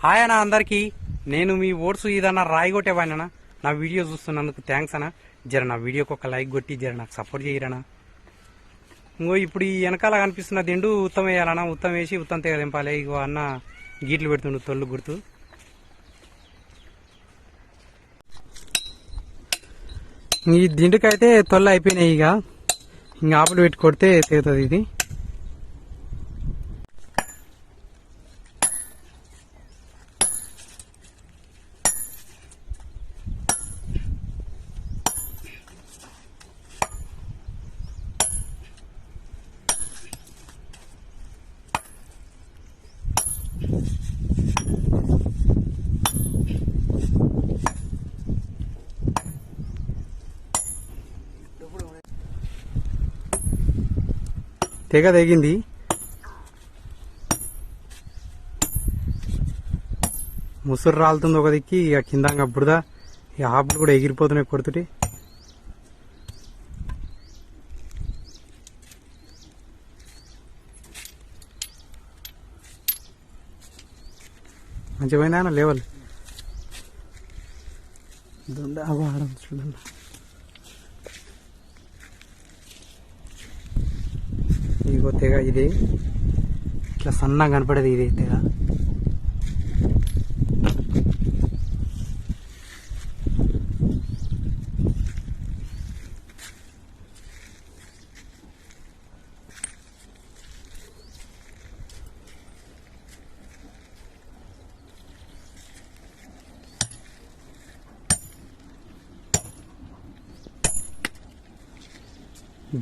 Hi అన్న అందరికి. నేను మీ ఓట్స్ ఏదన్నా రాయి కొట్టేవాడినా. నా వీడియో చూస్తున్నందుకు థ్యాంక్స్ అన్న. జర నా వీడియోకి ఒక లైక్ కొట్టి జర నాకు సపోర్ట్ చేయరనా. ఇంకో ఇప్పుడు ఈ వెనకాల కనిపిస్తున్న దిండు ఉత్తమ వేయాలన్నా. ఉత్తమ వేసి ఉత్తం తెగ దింపాలి. ఇగో అన్న గీట్లు పెడుతుండు తొల్లు గుర్తు. ఈ దిండుకైతే తొల్లు అయిపోయినాయి. ఇంకా ఆపులు పెట్టి కొడితే తెగుతుంది ఇది. తెగ తెగింది. ముసురు రాలుతుంది ఒక దిక్కి. ఇక కింద బురద. ఈ ఆపులు కూడా ఎగిరిపోతున్నాయి కొడుతుంటే. మంచిగా పోయిందా లేవల్ దొండ ఆడం చూడండి. ఇగో తెగ ఇది ఇట్లా సన్నగా కనపడేది ఇది తెగ.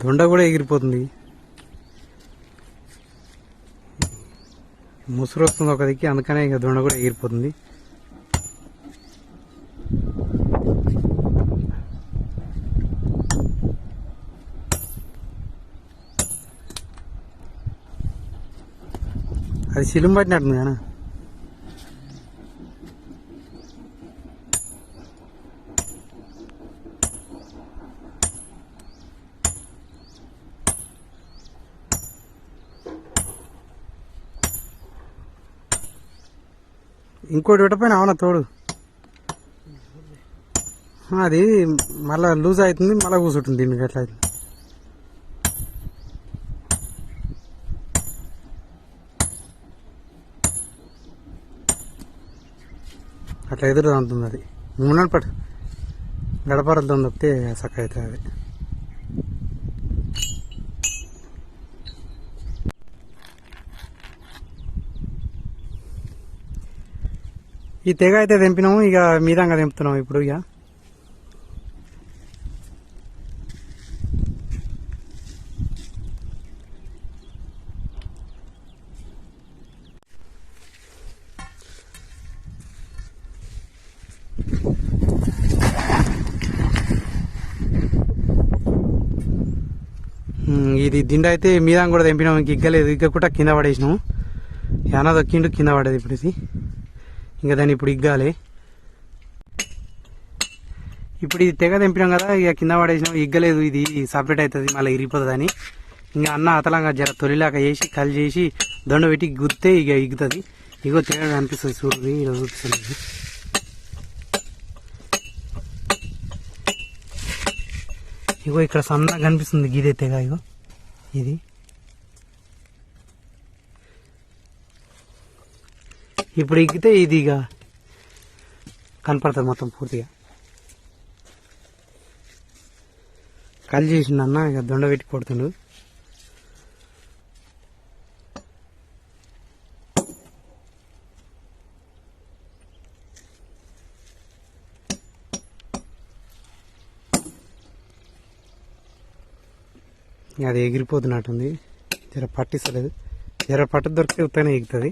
దొండ కూడా ఎగిరిపోతుంది. ముసురు వస్తుంది ఒక దిక్కి, అందుకనే ఇక దొండ కూడా ఎగిరిపోతుంది. అది సిలుం పట్టినట్టుంది కానీ ఇంకోటి పెట్టపోయినా అవునా తోడు. అది మళ్ళా లూజ్ అవుతుంది, మళ్ళీ కూర్చుంటుంది దీనికి. ఎట్లా అవుతుంది అట్లా ఎదురు అంటుంది. అది మూడు పట్టు గడపరలతో తప్పితే సక్క అవుతుంది అది. ఈ తెగ అయితే తెంపినాము. ఇక మీదంగా తెంపుతున్నాము ఇప్పుడు. ఇక ఇది దిండ అయితే మీదంగా కూడా తెంపినాము. ఇంక ఇగ్గలేదు, ఇగ్గకుండా కింద పడేసినాము. ఏనా దొక్కిండు కింద పడేది ఇప్పుడు ఇది. ఇంకా దాన్ని ఇప్పుడు ఇగ్గాలి. ఇప్పుడు ఇది తెగ తెంపినాం కదా, ఇక కింద పడేసినాం. ఇగ్గలేదు, ఇది సపరేట్ అవుతుంది మళ్ళీ ఇరిగిపోతుంది అని. ఇంకా అన్న అతలంగా జర తొలిలాగా చేసి కలి చేసి దొండ పెట్టి గుత్తే ఇక ఇగుతుంది. ఇగో తెగ అనిపిస్తుంది చూడు, ఇలా చూపిస్తుంది. ఇగో ఇక్కడ సన్నగా కనిపిస్తుంది గీదే తెగ. ఇగో ఇది ఇప్పుడు ఎక్కితే ఇది ఇక కనపడుతుంది మొత్తం పూర్తిగా. కలి చేసిండు అన్న, ఇక దొండ పెట్టి కొడుతుండు. అది ఎగిరిపోతున్నట్టుంది. జర పట్టిస్తలేదు. జర పట్టు దొరికితే ఉత్తనే ఎగుతుంది.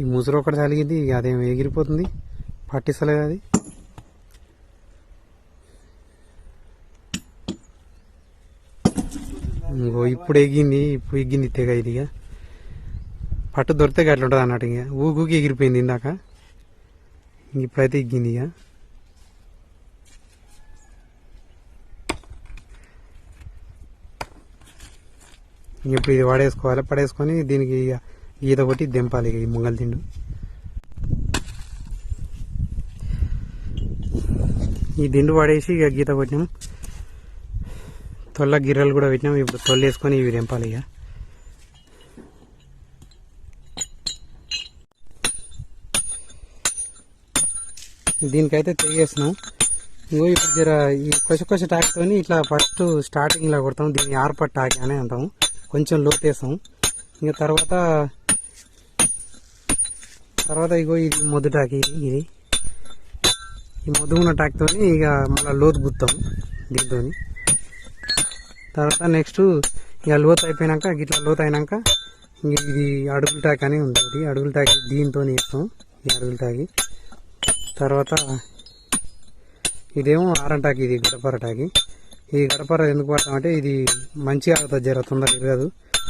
ఈ ముసురు ఒకటి తలిగింది, ఇక అదేం ఎగిరిపోతుంది, పట్టిస్తలేదు అది. ఇంకో ఇప్పుడు ఎగ్గింది తెగ. ఇది ఇక పట్టు దొరికితే అట్లా ఉంటుంది అన్నట్టు. ఇక ఊకి ఎగిరిపోయింది ఇందాక, ఇప్పుడైతే ఎగ్గింది. ఇక ఇప్పుడు ఇది పడేసుకొని దీనికి ఇక ఈత కొట్టి దింపాలి. ఇక ఈ ముంగల్ తిండు ఈ దిండు పడేసి ఇక గీత కొట్టినాం. తొల్ల గిర్రలు కూడా పెట్టినాం. ఇప్పుడు తొల్లు వేసుకొని ఇవి దింపాలి. ఇక దీనికైతే తెగేస్తున్నాం. ఇంకో ఇప్పుడు జర ఈ కొస టాక్తోని ఇట్లా ఫస్ట్ స్టార్టింగ్ లా కొడతాం. దీన్ని ఆర్పట్ టాకి అని అంటాం. కొంచెం లోతేస్తాం. ఇంకా తర్వాత ఇగో ఇది మొద్దు టాకి. ఇది ఈ మొద్దు ఉన్న టాక్తోని ఇక మళ్ళీ లోతు గుత్తాం దీంతో. తర్వాత నెక్స్ట్ ఇక లోతు అయిపోయినాక గిట్లా లోతు అయినాక ఇంక ఇది అడుగుల టాక్ అని ఉంటుంది. అడుగుల టాకి దీంతో వేస్తాం. ఈ అడుగుల టాకి తర్వాత ఇదేమో ఆరంటాకి, ఇది గడపరటాకి. ఈ గడపర ఎందుకు పడతామంటే ఇది మంచిగా అవుతుంది, జర తొందరగా ఇరగదు,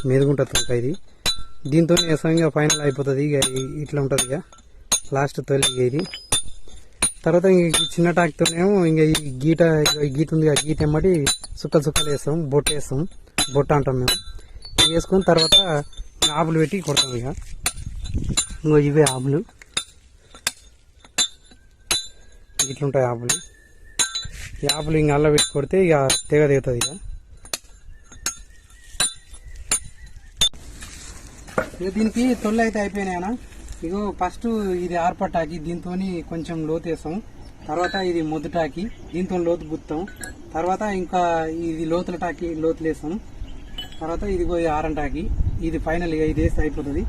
మెదుగుంటుంది తొందర. ఇది దీంతో వేస్తాం. ఇక ఫైనల్ అయిపోతుంది. ఇక ఇట్లా ఉంటుంది. ఇక లాస్ట్ తొలి ఇది. తర్వాత ఇంక చిన్న టాక్తోనేమో ఇంక ఈ గీట ఉంది. ఆ గీట ఎమ్మటి సుక్కలు వేస్తాం, బొట్టు వేస్తాం. బొట్ట అంటాం మేము. వేసుకుని తర్వాత ఆపులు పెట్టి కొడతాం. ఇక ఇంకో ఇవే ఆపులు, ఇట్లుంటాయి ఆపులు. ఈ ఆపులు ఇంక అల్ల పెట్టి కొడితే ఇక తెగ దిగుతుంది. ఇక దీనికి తొలి అయితే అయిపోయినాయనా. ఇగో ఫస్ట్ ఇది ఆర్పటాకి, దీంతో కొంచెం లోతు వేస్తాం. తర్వాత ఇది మొద్దుటాకి, దీంతో లోతు గుత్తాం. తర్వాత ఇంకా ఇది లోతుల టాకి, లోతులు వేస్తాం. తర్వాత ఇదిగో ఆరంటాకి, ఇది ఫైనల్. ఇక ఇది వేస్తే అయిపోతుంది.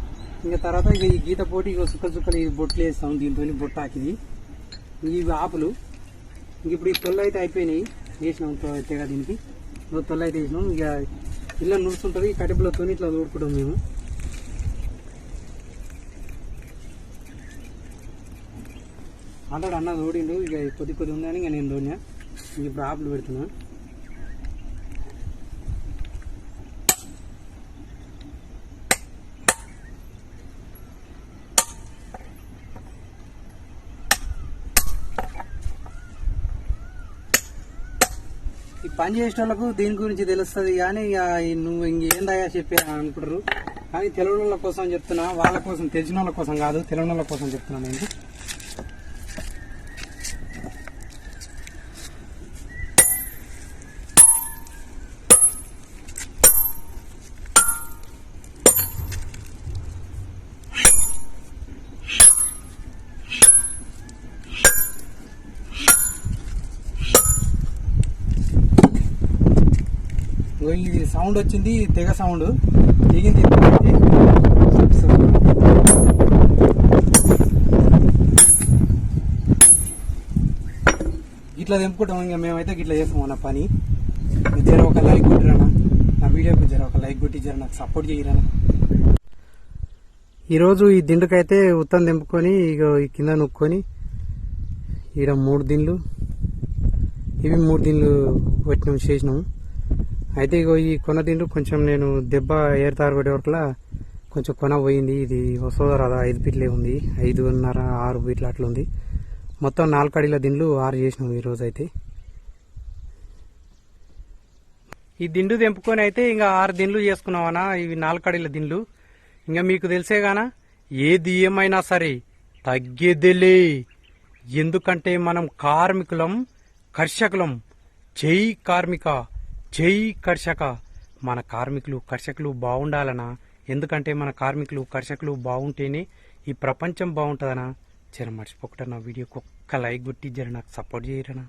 ఇంకా తర్వాత ఇక ఈ గీత పోటీ ఇక సుక్కలు ఇది బొట్లు వేస్తాం. దీంతో బొట్టాకిది ఇవి ఆపులు. ఇంక ఇప్పుడు ఈ తొలి అయితే అయిపోయినాయి, వేసినాం తెగ. దీనికి తొలి అయితే వేసినాం. ఇక ఇలా నుడుస్తుంటుంది. ఈ కటిపులతో ఇట్లా తోడుకుంటాం మేము. ఆల్రెడీ అన్న తోడిండు. ఇక కొద్ది ఉందని ఇక నేను తోడినా. ఇప్పుడు ఆపులు పెడుతున్నా. ఈ పని చేసే వాళ్ళకు దీని గురించి తెలుస్తుంది, కానీ ఇక నువ్వు ఇంకేందయ్యా చెప్పి అనుకుంటారు. కానీ తెలియని వాళ్ళ కోసం చెప్తున్నా, వాళ్ళ కోసం, తెలిసిన వాళ్ళ కోసం కాదు, తెలియని వాళ్ళ కోసం చెప్తున్నా నేను. ఇది సౌండ్ వచ్చింది, తెగ సౌండ్ దిగింది. ఇట్లా తెంపుకుంటాం. ఇంకా మేమైతే ఇట్లా చేస్తాం అన్న పని. జర ఒక లైక్ కొట్టిరానా నా వీడియోకి, జర ఒక లైక్ కొట్టి జర నాకు సపోర్ట్ చేయరానా. ఈరోజు ఈ దిండుకైతే ఉత్తం తెంపుకొని ఇక ఈ కింద నొక్కొని ఈడ 3 దిండ్లు, ఇవి 3 దిండ్లు పెట్టినాం, చేసినాము. అయితే ఇగో ఈ కొన దిండు కొంచెం నేను దెబ్బ ఏరుతారు కొట్టే వరకులా కొంచెం కొన పోయింది. ఇది వస్తుందో రాదా, 5 ఫీట్లే ఉంది, 5.5 6 ఫీట్లు అట్లా ఉంది. మొత్తం 4 అడిల దిండ్లు 6 చేసినాం ఈరోజు. అయితే ఈ దిండు తెంపుకొని అయితే ఇంకా 6 దిండ్లు చేసుకున్నామన్నా. ఇవి 4 అడిల దిండ్లు. ఇంకా మీకు తెలిసేగానా, ఏది ఏమైనా సరే తగ్గేదేలే. ఎందుకంటే మనం కార్మికులం, కర్షకులం. జై కార్మిక, జై కర్షక. మన కార్మికులు, కర్షకులు బాగుండాలనా. ఎందుకంటే మన కార్మికులు, కర్షకులు బాగుంటేనే ఈ ప్రపంచం బాగుంటుందనా. జర మర్చిపోకుండా నా వీడియోకి ఒక్క లైక్ కొట్టి జర నాకు సపోర్ట్ చేయరనా.